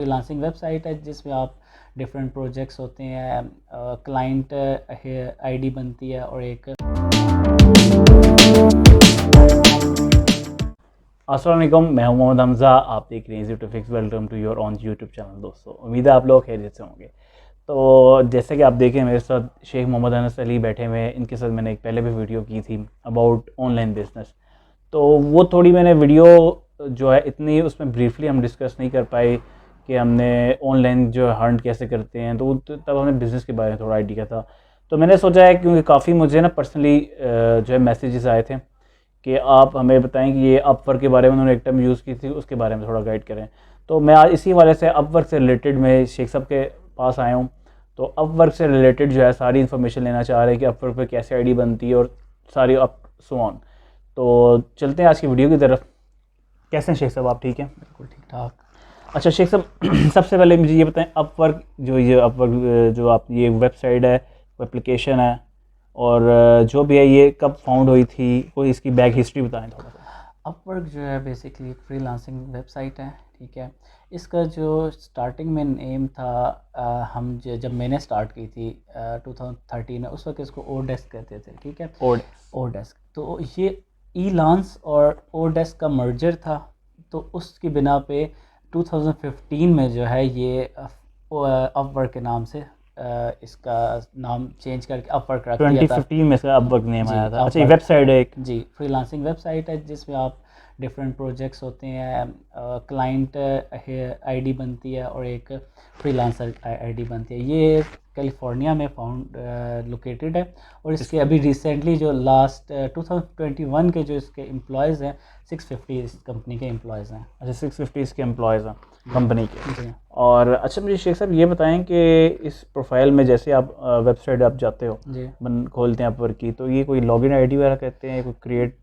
Freelancing website है जिसमें आप डिफरेंट प्रोजेक्ट्स होते हैं, क्लाइंट आईडी बनती है और एक। अस्सलाम वालेकुम, मैं हूं मोहम्मद हमज़ा। आप देख रहे हैं easy to fix. Welcome to your own YouTube channel. दोस्तों, उम्मीद है आप लोग खैरियत से होंगे। तो जैसे कि आप देखें, मेरे साथ शेख मोहम्मद अनस अली बैठे हुए हैं। इनके साथ मैंने एक पहले भी वीडियो की थी अबाउट ऑनलाइन बिजनेस। तो वो थोड़ी मैंने वीडियो जो है इतनी उसमें ब्रीफली हम डिस्कस नहीं कर पाए कि हमने ऑनलाइन जो अर्न कैसे करते हैं। तो तब हमें बिज़नेस के बारे में थोड़ा आइडिया था। तो मैंने सोचा है, क्योंकि काफ़ी मुझे ना पर्सनली जो है मैसेजेस आए थे कि आप हमें बताएं कि ये अपवर्क के बारे में उन्होंने एक टर्म यूज़ की थी, उसके बारे में थोड़ा गाइड करें। तो मैं आज इसी वाले से अपवर्क से रिलेटेड मैं शेख साहब के पास आया हूँ। तो अपवर्क से रिलेटेड जो है सारी इन्फॉर्मेशन लेना चाह रहे हैं कि अपवर्क पे कैसे आईडी बनती है और सारी अप सो ऑन। तो चलते हैं आज की वीडियो की तरफ। कैसे हैं शेख साहब, आप ठीक हैं? बिल्कुल ठीक ठाक। अच्छा शेख साहब, सबसे पहले मुझे ये बताएं, अपवर्क जो आप ये वेबसाइट है, एप्लीकेशन है, और जो भी है ये कब फाउंड हुई थी, कोई इसकी बैक हिस्ट्री बताएं थोड़ा सा। अपवर्क जो है बेसिकली फ्रीलांसिंग वेबसाइट है, ठीक है। इसका जो स्टार्टिंग में नेम था, जब मैंने स्टार्ट की थी 2013 में, उस वक्त इसको ओडेस्क कहते थे, ठीक है। ओडेस्क तो ये ईलांस और ओडेस्क का मर्जर था। तो उसकी बिना पे 2015 में जो है ये अपवर्क के नाम से इसका नाम चेंज करके अपवर्क रख दिया था। 2015 में इसका अपवर्क नेम जी, आया था। अच्छा, ये अपवर्क वेबसाइट है एक? जी, फ्रीलांसिंग वेबसाइट है जिसमें आप डिफरेंट प्रोजेक्ट्स होते हैं, क्लाइंट आईडी बनती है और एक फ्रीलांसर आईडी बनती है। ये कैलिफोर्निया में लोकेटेड है। और इसके अभी रिसेंटली जो लास्ट 2021 के जो इसके एम्प्लॉयज़ हैं, 650 इस कंपनी के एम्प्लॉयज़ हैं। अच्छा, 650 इसके एम्प्लॉयज़ हैं कंपनी के। जी और अच्छा, मुझे शेख साहब ये बताएं कि इस प्रोफाइल में जैसे आप वेबसाइट आप जाते हो, जी खोलते हैं अपवर्क की, तो ये कोई लॉगिन आईडी वगैरह कहते हैं, कोई क्रिएट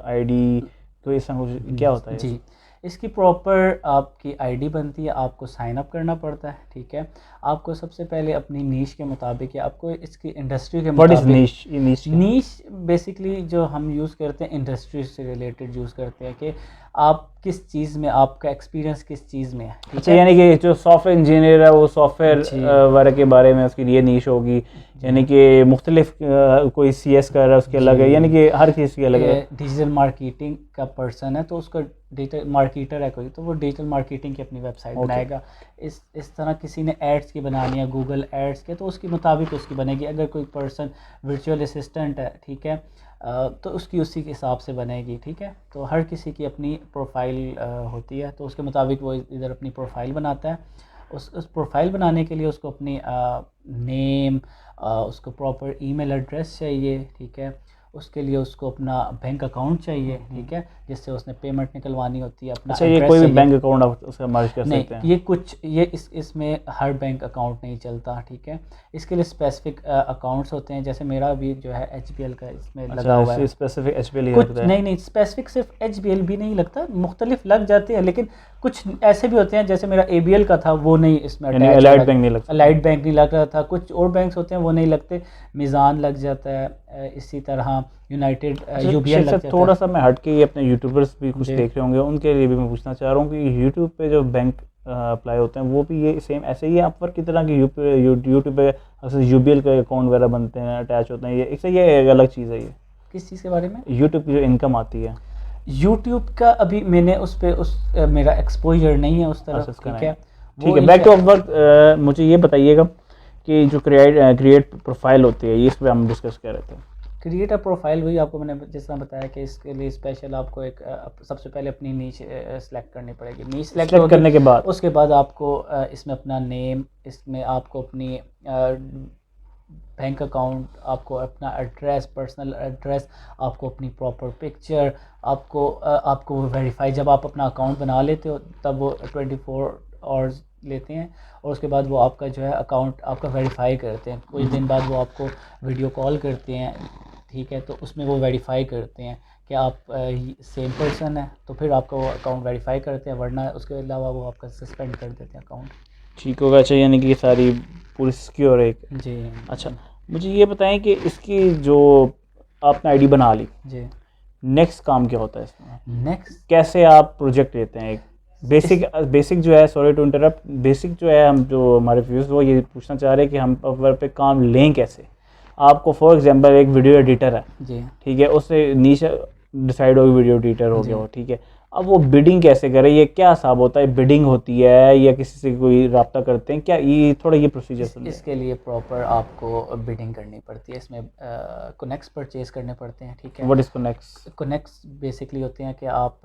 आईडी, तो ऐसा कुछ क्या होता है? जी, इसकी प्रॉपर आपकी आईडी बनती है, आपको साइन अप करना पड़ता है, ठीक है। आपको सबसे पहले अपनी नीश के मुताबिक या आपको इसकी इंडस्ट्री के व्हाट इज मुताबिक नीश? बेसिकली जो हम यूज़ करते हैं इंडस्ट्री से रिलेटेड यूज़ करते हैं कि आप किस चीज़ में, आपका एक्सपीरियंस किस चीज़ में है, ठीक अच्छा, है? यानी कि जो सॉफ्टवेयर इंजीनियर है वो सॉफ्टवेयर वगैरह के बारे में उसकी ये नीश होगी, यानी कि मुख्तलिफ कोई CS कर रहा है उसके अलग है, यानी कि हर चीज़ की अलग है। डिजिटल मार्केटिंग का पर्सन है तो उसका डिजिटल मार्केटर है कोई, तो वो डिजिटल मार्केटिंग की अपनी वेबसाइट बनाएगा। इस तरह किसी ने एड्स की बनानी है, गूगल एड्स के, तो उसके मुताबिक उसकी बनेगी। अगर कोई पर्सन वर्चुअल असिस्टेंट है, ठीक है, तो उसकी उसी के हिसाब से बनेगी, ठीक है। तो हर किसी की अपनी प्रोफाइल होती है, तो उसके मुताबिक वो इधर अपनी प्रोफाइल बनाता है। उस प्रोफाइल बनाने के लिए उसको अपनी नेम, उसको प्रॉपर ईमेल एड्रेस चाहिए, ठीक है। उसके लिए उसको अपना बैंक अकाउंट चाहिए, ठीक है, जिससे उसने पेमेंट निकलवानी होती है। अपना अच्छा, ये कोई भी बैंक अकाउंट आप उसका मर्ज कर सकते हैं? नहीं, ये इसमें हर बैंक अकाउंट नहीं चलता, ठीक है। इसके लिए स्पेसिफिक अकाउंट्स होते हैं, जैसे मेरा भी जो है HBL का इसमें लगा हुआ है। स्पेसिफिक HBL कुछ नहीं, स्पेसिफिक सिर्फ HBL भी नहीं लगता, मुख्तलिफ लग जाते हैं, लेकिन कुछ ऐसे भी होते हैं, जैसे मेरा ABL का था वो नहीं इसमें अटैच, अलाइड बैंक नहीं लगता। अलाइड बैंक नहीं लग रहा था। कुछ और बैंक्स होते हैं वो नहीं लगते, मीज़ान लग जाता है, इसी तरह यूनाइटेड UBL लग जाता है। थोड़ा सा मैं हट के अपने यूट्यूबर्स भी कुछ देख रहे होंगे, उनके लिए भी मैं पूछना चाह रहा हूँ कि यूट्यूब पे जो बैंक अप्लाई होते हैं वो भी ये सेम ऐसे ही है अपवर्क की तरह की? यूट्यूब पे अक्सर UBL का अकाउंट वगैरह बनते हैं, अटैच होते हैं, ये इससे ये एक अलग चीज़ है? ये किस चीज़ के बारे में? यूट्यूब की जो इनकम आती है। यूट्यूब का अभी मैंने मेरा एक्सपोजर नहीं है उस तरफ, ठीक है। ठीक है, बैक टू अपवर्क। मुझे ये बताइएगा कि जो क्रिएट प्रोफाइल होती है, ये इस पर हम डिस्कस कर रहे थे। क्रिएटर प्रोफाइल वही आपको मैंने जिस तरह बताया कि इसके लिए स्पेशल आपको एक सबसे पहले अपनी नीच सेलेक्ट करनी पड़ेगी। नीच सेलेक्ट करने के बाद उसके बाद आपको इसमें अपना नेम, इसमें आपको अपनी बैंक अकाउंट, आपको अपना एड्रेस, पर्सनल एड्रेस, आपको अपनी प्रॉपर पिक्चर, आपको वेरीफाई, जब आप अपना अकाउंट बना लेते हो तब वो 24 आवर्स लेते हैं, और उसके बाद वो आपका जो है अकाउंट आपका वेरीफाई करते हैं। कुछ दिन बाद वो आपको वीडियो कॉल करते हैं, ठीक है, तो उसमें वो वेरीफाई करते हैं कि आप सेम पर्सन है, तो फिर आपका वो अकाउंट वेरीफाई करते हैं, वरना उसके अलावा वो आपका सस्पेंड कर देते हैं अकाउंट। ठीक होगा। अच्छा, यानी कि सारी पूरी सिक्योर है? जी। अच्छा, मुझे ये बताएं कि इसकी जो आपने आईडी बना ली, जी, नेक्स्ट काम क्या होता है इसमें? नेक्स्ट कैसे आप प्रोजेक्ट लेते हैं? बेसिक जो है, सॉरी टू इंटरप्ट, बेसिक जो है, हम जो हमारे व्यूज़ वो ये पूछना चाह रहे हैं कि हम अपवर्क पे काम लें कैसे। आपको फॉर एग्जांपल एक वीडियो एडिटर है, जी ठीक है, उससे नीश डिसाइड होगी, वीडियो एडिटर हो जी। गया वो, ठीक है। अब वो बिडिंग कैसे करे, ये क्या हिसाब होता है, बिडिंग होती है या किसी से कोई रब्ता करते हैं क्या, ये थोड़ा ये प्रोसीजर सुन लें। इसके लिए प्रॉपर आपको बिडिंग करनी पड़ती है, इसमें कनेक्ट्स परचेज करने पड़ते हैं, ठीक है। What is connects? Connects basically होते हैं कि आप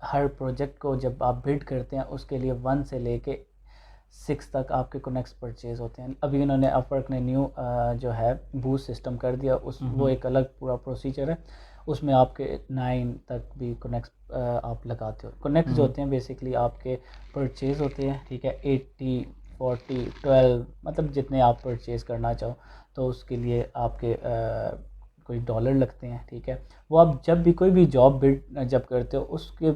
हर प्रोजेक्ट को जब आप बिड करते हैं उसके लिए 1 से लेके 6 तक आपके कनेक्ट्स परचेज होते हैं। अभी इन्होंने अपवर्क ने न्यू जो है बूस्ट सिस्टम कर दिया, उस वो एक अलग पूरा प्रोसीजर है, उसमें आपके 9 तक भी कनेक्ट्स आप लगाते हो। कनेक्ट्स जो होते हैं बेसिकली आपके परचेज होते हैं, ठीक है, 80 40 12 मतलब जितने आप परचेज करना चाहो, तो उसके लिए आपके कोई डॉलर लगते हैं, ठीक है। वो आप जब भी कोई भी जॉब बिड जब करते हो उसके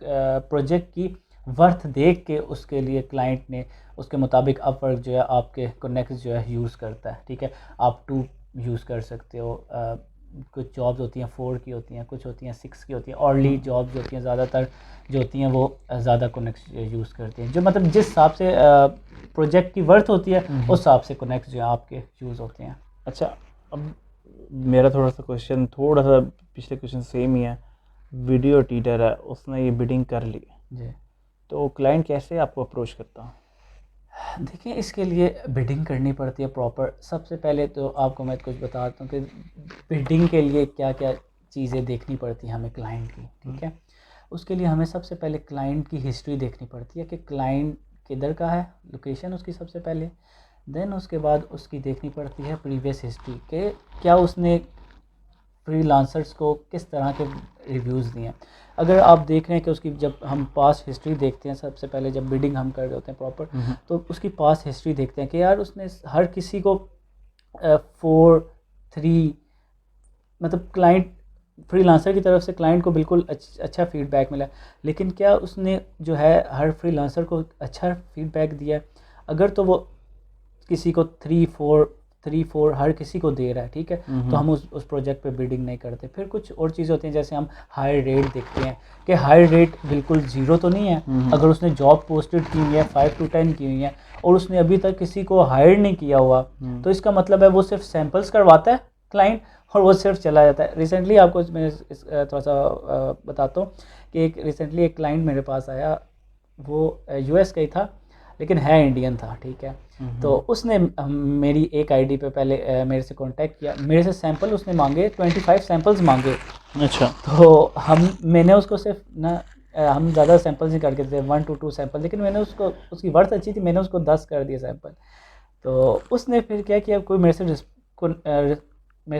प्रोजेक्ट की वर्थ देख के उसके लिए क्लाइंट ने उसके मुताबिक अपवर्क जो है आपके कनेक्ट जो है यूज़ करता है, ठीक है। आप 2 यूज़ कर सकते हो, कुछ जॉब्स होती हैं 4 की होती हैं, कुछ होती हैं 6 की होती हैं। अर्ली जॉब्स जो होती हैं ज़्यादातर जो होती हैं वो ज़्यादा कनेक्ट यूज़ करती हैं, जो मतलब जिस हिसाब से प्रोजेक्ट की वर्थ होती है उस हिसाब से कनेक्ट जो है आपके यूज़ होते हैं। अच्छा, अब मेरा थोड़ा सा क्वेश्चन थोड़ा सा पिछले क्वेश्चन सेम ही है। वीडियो एडिटर है, उसने ये बिडिंग कर ली, जी तो क्लाइंट कैसे आपको अप्रोच करता? देखिए, इसके लिए बिडिंग करनी पड़ती है प्रॉपर। सबसे पहले तो आपको मैं कुछ बताता हूँ कि बिडिंग के लिए क्या क्या चीज़ें देखनी पड़ती हैं हमें क्लाइंट की, ठीक है। उसके लिए हमें सबसे पहले क्लाइंट की हिस्ट्री देखनी पड़ती है कि क्लाइंट किधर का है, लोकेशन उसकी सबसे पहले। देन उसके बाद उसकी देखनी पड़ती है प्रीवियस हिस्ट्री के क्या उसने फ्रीलांसर्स को किस तरह के रिव्यूज़ दिए हैं। अगर आप देख रहे हैं कि उसकी जब हम पास्ट हिस्ट्री देखते हैं, सबसे पहले जब बिडिंग हम कर रहे होते हैं प्रॉपर, तो उसकी पास्ट हिस्ट्री देखते हैं कि यार उसने हर किसी को 4 3 मतलब क्लाइंट फ्रीलांसर की तरफ से क्लाइंट को बिल्कुल अच्छा फीडबैक मिला, लेकिन क्या उसने जो है हर फ्रीलांसर को अच्छा फीडबैक दिया है? अगर तो वो किसी को 3 4 हर किसी को दे रहा है, ठीक है, तो हम उस प्रोजेक्ट पे बिडिंग नहीं करते। फिर कुछ और चीज़ें होती हैं, जैसे हम हाई रेट देखते हैं कि हाई रेट बिल्कुल ज़ीरो तो नहीं है। अगर उसने जॉब पोस्टेड की हुई है 5 to 10 की हुई है और उसने अभी तक किसी को हायर नहीं किया हुआ, तो इसका मतलब है वो सिर्फ सैम्पल्स करवाता है क्लाइंट और वो सिर्फ चला जाता है। रिसेंटली आपको मैं थोड़ा सा बताता हूँ कि रिसेंटली एक क्लाइंट मेरे पास आया, वो US का ही था लेकिन है इंडियन था, ठीक है। तो उसने मेरी एक आईडी पे पहले मेरे से कांटेक्ट किया, मेरे से सैंपल उसने मांगे, 25 सैंपल्स मांगे। अच्छा, तो मैंने उसको सिर्फ ना हम ज़्यादा सैंपल्स नहीं करके थे, 1 to 2 सैंपल, लेकिन मैंने उसको उसकी वर्थ अच्छी थी, मैंने उसको 10 कर दिए सैंपल। तो उसने फिर क्या किया, कोई मेरे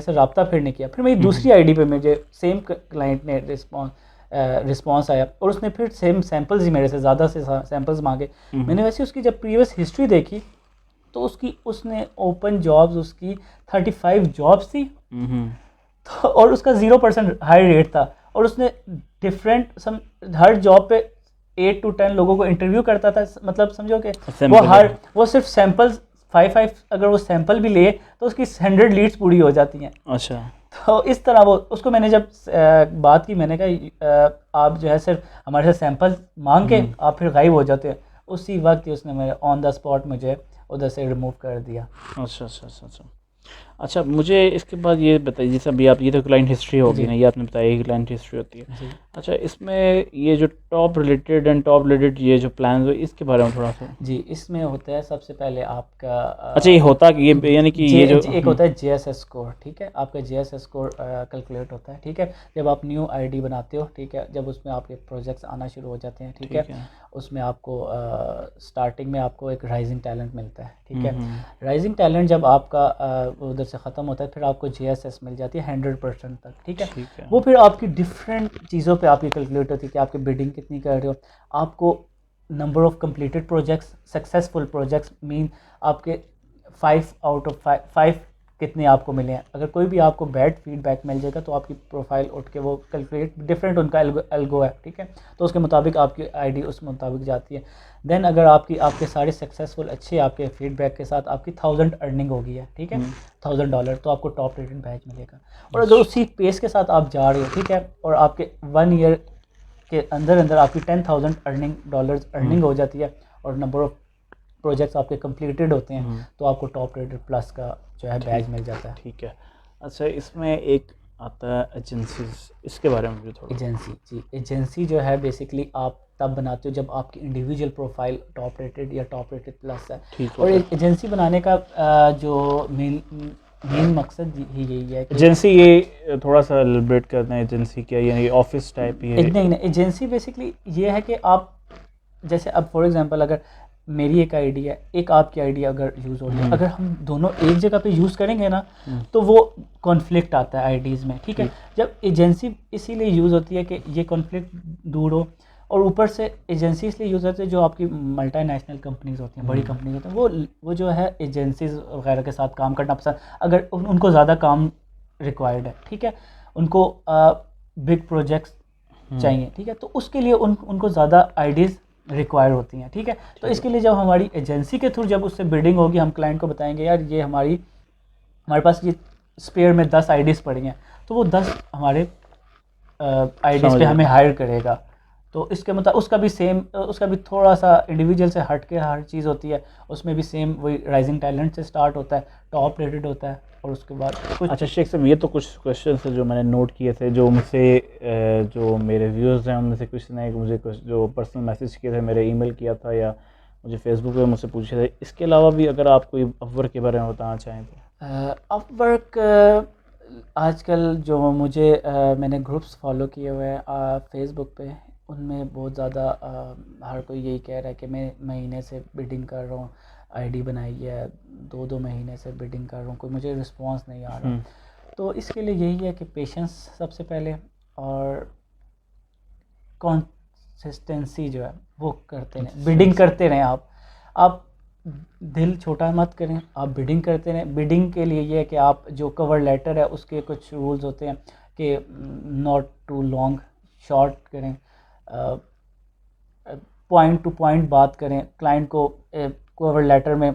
से रब्ता फिर नहीं किया। फिर मेरी दूसरी आईडी पे मुझे सेम क्लाइंट ने रिस्पॉन्स आया और उसने फिर सेम सैंपल्स ही मेरे से ज़्यादा से सैंपल्स मांगे। मैंने वैसे उसकी जब प्रीवियस हिस्ट्री देखी तो उसने ओपन जॉब्स उसकी 35 जॉब्स थी, तो और उसका 0% हाई रेट था, और उसने हर जॉब पे 8 to 10 लोगों को इंटरव्यू करता था। मतलब समझो कि वो सिर्फ सैंपल्स 5 अगर वो सैंपल भी ले तो उसकी 100 लीड्स पूरी हो जाती हैं। अच्छा, तो इस तरह वो उसको मैंने जब बात की, मैंने कहा आप जो है सिर्फ हमारे से सैंपल मांग के आप फिर गायब हो जाते हैं। उसी वक्त ही उसने मेरे ऑन द स्पॉट मुझे उधर से रिमूव कर दिया। अच्छा, अच्छा, अच्छा, अच्छा। अच्छा, मुझे इसके बाद ये बताइए, जैसे अभी आप ये तो क्लाइंट हिस्ट्री होगी ना, ये आपने बताया कि क्लाइंट हिस्ट्री होती है। जी अच्छा, इसमें ये जो टॉप रिलेटेड ये जो प्लान है इसके बारे में थोड़ा सा। जी, इसमें होता है सबसे पहले आपका अच्छा, ये होता कि ये यानी कि ये जो एक होता है JSS स्कोर, ठीक है। आपका JSS स्कोर कैलकुलेट होता है, ठीक है, जब आप न्यू आईडी बनाते हो, ठीक है, जब उसमें आपके प्रोजेक्ट्स आना शुरू हो जाते हैं, ठीक है। उसमें आपको स्टार्टिंग में आपको एक राइजिंग टैलेंट मिलता है, ठीक है। राइजिंग टैलेंट जब आपका उधर से ख़त्म होता है, फिर आपको JSS मिल जाती है 100% तक, ठीक है। वो फिर आपकी डिफरेंट चीज़ों पे आपकी कैलकुलेट होती है कि आपकी बिडिंग कितनी कर रहे हो, आपको number of completed projects, successful projects mean आपके 5 out of 5 कितने आपको मिले हैं। अगर कोई भी आपको बैड फीडबैक मिल जाएगा तो आपकी प्रोफाइल उठ के वो कैलकुलेट डिफरेंट उनका एल्गो है, ठीक है, तो उसके मुताबिक आपकी आईडी उस मुताबिक जाती है। देन अगर आपके सारे सक्सेसफुल अच्छे आपके फीडबैक के साथ आपकी 1000 अर्निंग होगी है, ठीक है, $1000, तो आपको टॉप रेटेड बैच मिलेगा। और अगर उसी पेस के साथ आप जा रहे हो, ठीक है, और आपके 1 ईयर के अंदर अंदर आपकी $10,000 अर्निंग हो जाती है और नंबर ऑफ प्रोजेक्ट्स आपके कंप्लीटेड होते हैं, तो आपको टॉप रेटेड प्लस का जो है बैज मिल जाता है। ठीक है। अच्छा, इसमें एक आता है एजेंसीज, इसके बारे में भी थोड़ा। एजेंसी जी, एजेंसी जो है बेसिकली आप तब बनाते हो जब आपकी इंडिविजुअल प्रोफाइल टॉप रेटेड या टॉप रेटेड प्लस है। ठीक और है। एजेंसी बनाने का जो मेन मकसद ही यही है कि एजेंसी, ये थोड़ा सा एलिब्रेट करते हैं, एजेंसी क्या, यानी ऑफिस टाइप ही है? नहीं, एजेंसी बेसिकली ये है कि आप जैसे अब फॉर एग्जांपल अगर मेरी एक आईडी है, एक आपकी आईडी अगर यूज़ हो रही है, अगर हम दोनों एक जगह पे यूज़ करेंगे ना, तो वो कॉन्फ्लिक्ट आता है आईडीज़ में, ठीक है। जब एजेंसी इसीलिए यूज़ होती है कि ये कॉन्फ्लिक्ट दूर हो, और ऊपर से एजेंसी इसलिए यूज़ होती है जो आपकी मल्टीनेशनल कंपनीज होती हैं, बड़ी कंपनीज होती हैं, वो जो है एजेंसीज वगैरह के साथ काम करना पसंद, अगर उनको ज़्यादा काम रिक्वायर्ड है, ठीक है, उनको बिग प्रोजेक्ट्स चाहिए, ठीक है, तो उसके लिए उनको ज़्यादा आईडीज़ रिक्वायर होती हैं, ठीक है। तो इसके लिए जब हमारी एजेंसी के थ्रू जब उससे बिडिंग होगी, हम क्लाइंट को बताएंगे यार ये हमारे पास ये स्पेयर में 10 आईडीज़ पड़ी हैं, तो वो 10 हमारे आईडीज़ पे हमें हायर करेगा। तो इसके मतलब उसका भी थोड़ा सा इंडिविजुअल से हट के हर चीज़ होती है, उसमें भी सेम वही राइजिंग टैलेंट से स्टार्ट होता है, टॉप रेटेड होता है, और उसके बाद कुछ। अच्छा शेख साहब, ये तो कुछ क्वेश्चन है जो मैंने नोट किए थे, जो मुझसे जो मेरे व्यूअर्स हैं उनमें से कुछ ने मुझे कुछ जो पर्सनल मैसेज किए थे, मेरे ईमेल किया था या मुझे फेसबुक पे मुझसे पूछे थे। इसके अलावा भी अगर आप कोई अपवर्क के बारे में बताना चाहें तो। अपवर्क आजकल जो मैंने ग्रुप्स फॉलो किए हुए हैं फेसबुक पे, उनमें बहुत ज़्यादा हर कोई यही कह रहा है कि मैं महीने से बिडिंग कर रहा हूँ, आईडी बनाई है, 2-2 महीने से बिडिंग कर रहा हूँ, कोई मुझे रिस्पांस नहीं आ रहा। तो इसके लिए यही है कि पेशेंस सबसे पहले, और कंसिस्टेंसी जो है वो करते रहें, बिडिंग करते रहें। आप दिल छोटा मत करें, आप बिडिंग करते रहें। बिडिंग के लिए ये है कि आप जो कवर लेटर है उसके कुछ रूल्स होते हैं कि नॉट टू लॉन्ग, शॉर्ट करें, पॉइंट टू पॉइंट बात करें, क्लाइंट को कवर लेटर में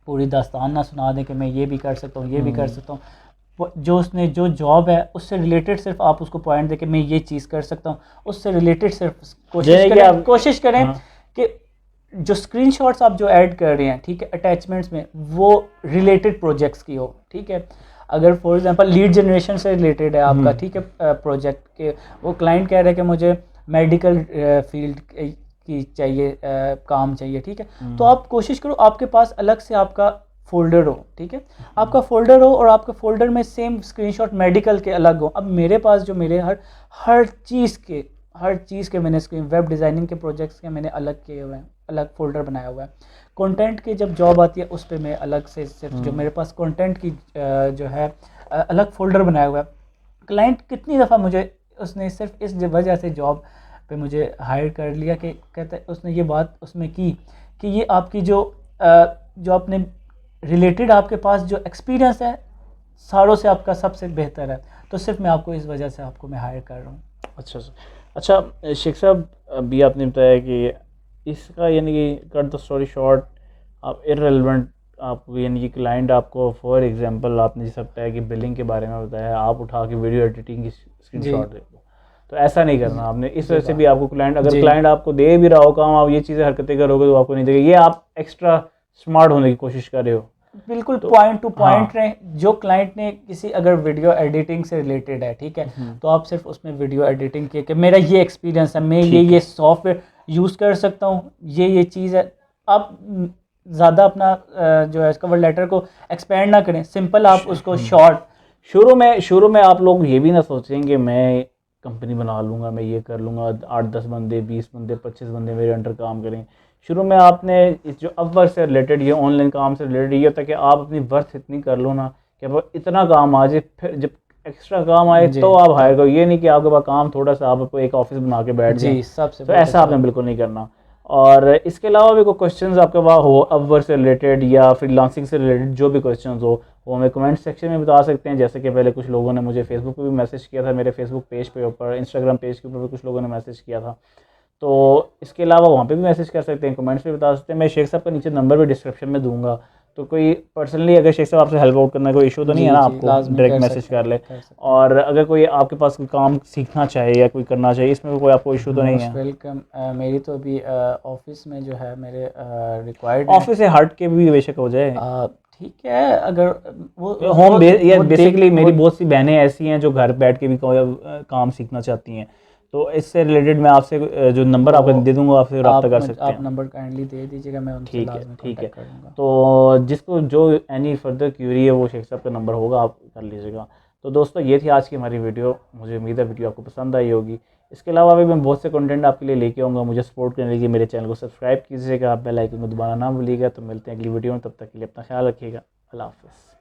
पूरी दास्तान ना सुना दें कि मैं ये भी कर सकता हूँ, ये भी कर सकता हूँ। जो उसने जो जॉब है उससे रिलेटेड सिर्फ आप उसको पॉइंट दें कि मैं ये चीज़ कर सकता हूँ, उससे रिलेटेड सिर्फ कोशिश करें कि जो स्क्रीनशॉट्स आप जो ऐड कर रहे हैं, ठीक है, अटैचमेंट्स में, वो रिलेटेड प्रोजेक्ट्स की हो, ठीक है। अगर फॉर एग्जांपल लीड जनरेशन से रिलेटेड है आपका, ठीक है, प्रोजेक्ट के, वो क्लाइंट कह रहा है कि मुझे मेडिकल फील्ड की चाहिए, काम चाहिए, ठीक है, तो आप कोशिश करो आपके पास अलग से आपका फोल्डर हो, ठीक है, आपका फोल्डर हो, और आपके फोल्डर में सेम स्क्रीनशॉट मेडिकल के अलग हो। अब मेरे पास जो मेरे हर चीज़ के मैंने स्क्रीन वेब डिज़ाइनिंग के प्रोजेक्ट्स के मैंने अलग किए हुए हैं, अलग फोल्डर बनाया हुआ है। कंटेंट की जब जॉब आती है उस पर मैं अलग से सिर्फ जो मेरे पास कंटेंट की जो है अलग फोल्डर बनाया हुआ है। क्लाइंट कितनी दफ़ा मुझे उसने सिर्फ इस वजह से जॉब पे मुझे हायर कर लिया कि कहता है, उसने ये बात उसमें की कि ये आपकी जो अपने रिलेटेड आपके पास जो एक्सपीरियंस है सारों से आपका सबसे बेहतर है, तो सिर्फ मैं आपको इस वजह से मैं हायर कर रहा हूँ। अच्छा शेख साहब, अभी आपने बताया कि इसका यानी कि कट द स्टोरी शॉर्ट, आप इररेलेवेंट, आप यानी कि क्लाइंट आपको फॉर एग्जांपल आपने जैसा बताया कि बिलिंग के बारे में बताया, आप उठा के वीडियो एडिटिंग की स्क्रीनशॉट दे दो, तो ऐसा नहीं करना आपने। इस वजह से भी आपको क्लाइंट, अगर क्लाइंट आपको दे भी रहा हो काम, आप ये चीज़ें हरकतें करोगे तो आपको नहीं देगा। ये आप एक्स्ट्रा स्मार्ट होने की कोशिश कर रहे हो, बिल्कुल पॉइंट टू पॉइंट रहे। जो क्लाइंट ने किसी अगर वीडियो एडिटिंग से रिलेटेड है, ठीक है, तो आप सिर्फ उसमें वीडियो एडिटिंग किए कि मेरा ये एक्सपीरियंस है, मैं ये सॉफ्टवेयर यूज़ कर सकता हूँ, ये चीज़ है। आप ज़्यादा अपना जो है कवर लेटर को एक्सपेंड ना करें, सिंपल आप उसको शॉर्ट। शुरू में आप लोग ये भी ना सोचें कि मैं कंपनी बना लूँगा, मैं ये कर लूँगा, 8-10 बंदे, 20 बंदे, 25 बंदे मेरे अंडर काम करें। शुरू में आपने इस जो अपवर्क से रिलेटेड, ये ऑनलाइन काम से रिलेटेड, ये होता है कि आप अपनी वर्थ इतनी कर लो ना कि अब इतना काम आ जाए, फिर जब एक्स्ट्रा काम आए तो आप हायर करो। ये नहीं कि आपके पास काम थोड़ा सा, आप एक ऑफिस बना के बैठ जाए, तो ऐसा आपने बिल्कुल नहीं करना। और इसके अलावा भी कोई क्वेश्चंस आपके पास हो अपवर्क से रिलेटेड या फ्रीलांसिंग से रिलेटेड, जो भी क्वेश्चंस हो वो हमें कमेंट सेक्शन में बता सकते हैं। जैसे कि पहले कुछ लोगों ने मुझे फेसबुक पे भी मैसेज किया था, मेरे फेसबुक पेज पे ऊपर, इंस्टाग्राम पेज के ऊपर भी कुछ लोगों ने मैसेज किया था, तो इसके अलावा वहाँ पे भी मैसेज कर सकते हैं, कमेंट्स पे बता सकते हैं। मैं शेख साहब का नीचे नंबर भी डिस्क्रिप्शन में दूंगा, तो कोई पर्सनली अगर शेख साहब आपसे हेल्प आउट करना कोई इशू तो नहीं है ना, आपको डायरेक्ट मैसेज कर ले। और अगर कोई आपके पास कोई काम सीखना चाहे या कोई करना चाहिए, इसमें कोई आपको इशू तो नहीं है? वेलकम। मेरी तो अभी ऑफिस में जो है मेरे रिक्वायर्ड ऑफिस से हट के भी बेशक हो जाए, ठीक है। अगर वो होम या बेसिकली मेरी बहुत सी बहनें ऐसी हैं जो घर बैठ के भी काम सीखना चाहती हैं, तो इससे रिलेटेड मैं आपसे जो नंबर आपको दे दूंगा, आपसे रब्ता कर सकते हैं। आप नंबर काइंडली दे दीजिएगा, मैं उनसे लाज़मी कांटेक्ट करूंगा। तो जिसको जो एनी फर्दर क्यूरी है वो शेख साहब का नंबर होगा, आप कर लीजिएगा। तो दोस्तों ये थी आज की हमारी वीडियो, मुझे उम्मीद है वीडियो आपको पसंद आई होगी। इसके अलावा भी मैं बहुत से कंटेंट आपके लिए लेके आऊँगा। मुझे सपोर्ट करने के लिए मेरे चैनल को सब्सक्राइब कीजिएगा, बेल आइकन को दबाना ना भूलिएगा। तो मिलते हैं अगली वीडियो में, तब तक के लिए अपना ख्याल रखिएगा। अल्लाह हाफ़िज़।